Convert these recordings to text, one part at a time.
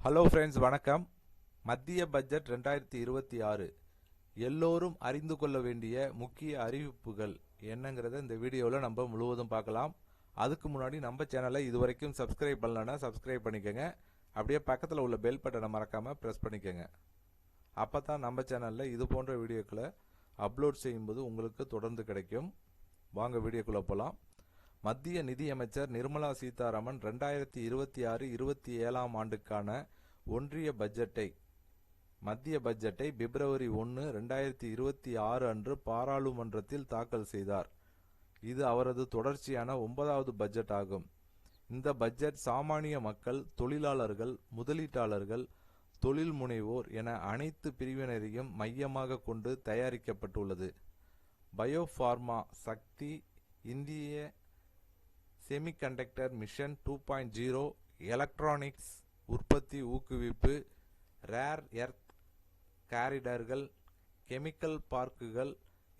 Hello friends, வணக்கம். மத்திய budget 2026 எல்லோரும் அறிந்து கொள்ள வேண்டிய முக்கிய அறிவிப்புகள் என்னங்கிறத இந்த வீடியோவில் நம்ம முழுவதும் பார்க்கலாம். அதுக்கு முன்னாடி நம்ம சேனலை இதுவரைக்கும் சப்ஸ்கிரைப் பண்ணலன்னா சப்ஸ்கிரைப் பண்ணிக்கோங்க. அப்படியே பக்கத்தில் உள்ள பெல் பட்டனை மறக்காமல் ப்ரெஸ் பண்ணிக்கோங்க. அப்போ தான் நம்ம சேனலில் இது போன்ற வீடியோக்களை அப்லோட் செய்யும்போது உங்களுக்கு தொடர்ந்து கிடைக்கும். வாங்க வீடியோக்குள்ளே போகலாம். மத்திய நிதியமைச்சர் நிர்மலா சீதாராமன் 2026-27 ஆண்டுக்கான ஒன்றிய மத்திய பட்ஜெட்டை பிப்ரவரி 1, 2026 அன்று பாராளுமன்றத்தில் தாக்கல் செய்தார். இது அவரது தொடர்ச்சியான 9வது பட்ஜெட் ஆகும். இந்த பட்ஜெட் சாமானிய மக்கள், தொழிலாளர்கள், முதலீட்டாளர்கள், தொழில் முனைவோர் என அனைத்து பிரிவினரையும் மையமாக கொண்டு தயாரிக்கப்பட்டுள்ளது. பயோஃபார்மா சக்தி, இந்திய செமிகண்டக்டர் மிஷன் 2.0, எலக்ட்ரானிக்ஸ் உற்பத்தி ஊக்குவிப்பு, ரேர் எர்த் காரிடர்கள், கெமிக்கல் பார்க்குகள்,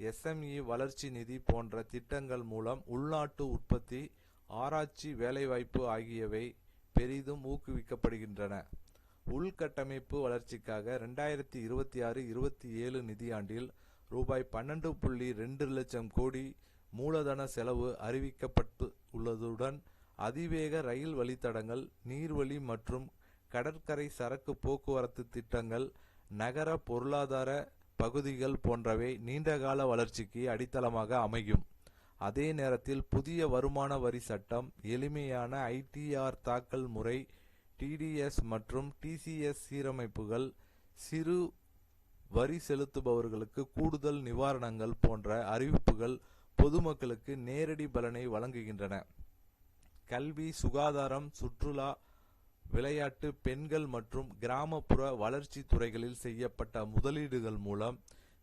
எஸ்எம்இ வளர்ச்சி நிதி போன்ற திட்டங்கள் மூலம் உள்நாட்டு உற்பத்தி, ஆராய்ச்சி, வேலைவாய்ப்பு ஆகியவை பெரிதும் ஊக்குவிக்கப்படுகின்றன. உள்கட்டமைப்பு வளர்ச்சிக்காக 2026-27 நிதியாண்டில் ரூபாய் 12.2 லட்சம் கோடி மூலதன செலவு அறிவிக்கப்பட்டு உள்ளதுடன் அதிவேக ரயில் வழித்தடங்கள், நீர்வழி மற்றும் கடற்கரை சரக்கு போக்குவரத்து திட்டங்கள், நகர பொருளாதார பகுதிகள் போன்றவை நீண்டகால வளர்ச்சிக்கு அடித்தளமாக அமையும். அதே நேரத்தில் புதிய வருமான வரி சட்டம், எளிமையான ஐடிஆர் தாக்கல் முறை, டிடிஎஸ் மற்றும் டிசிஎஸ் சீரமைப்புகள், சிறு வரி செலுத்துபவர்களுக்கு கூடுதல் நிவாரணங்கள் போன்ற அறிவிப்புகள் பொதுமக்களுக்கு நேரடி பலனை வழங்குகின்றன. கல்வி, சுகாதாரம், சுற்றுலா, விளையாட்டு, பெண்கள் மற்றும் கிராமப்புற வளர்ச்சி துறைகளில் செய்யப்பட்ட முதலீடுகள் மூலம்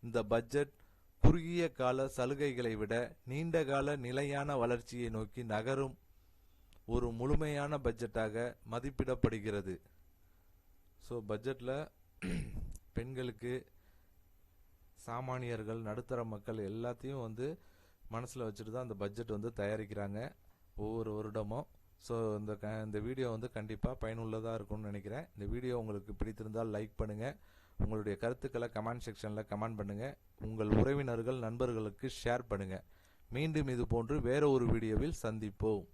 இந்த பட்ஜெட் குறுகிய கால சலுகைகளை விட நீண்டகால நிலையான வளர்ச்சியை நோக்கி நகரும் ஒரு முழுமையான பட்ஜெட்டாக மதிப்பிடப்படுகிறது. ஸோ பட்ஜெட்டில் பெண்களுக்கு, சாமானியர்கள், நடுத்தர மக்கள் எல்லாத்தையும் மனசில் வச்சுட்டு தான் அந்த பட்ஜெட் தயாரிக்கிறாங்க ஒவ்வொரு வருடமும். ஸோ இந்த வீடியோ கண்டிப்பாக பயனுள்ளதாக இருக்கும்னு நினைக்கிறேன். இந்த வீடியோ உங்களுக்கு பிடித்திருந்தால் லைக் பண்ணுங்கள். உங்களுடைய கருத்துக்களை கமெண்ட் செக்ஷனில் கமெண்ட் பண்ணுங்கள். உங்கள் உறவினர்கள், நண்பர்களுக்கு ஷேர் பண்ணுங்கள். மீண்டும் இது போன்று வேற ஒரு வீடியோவில் சந்திப்போம்.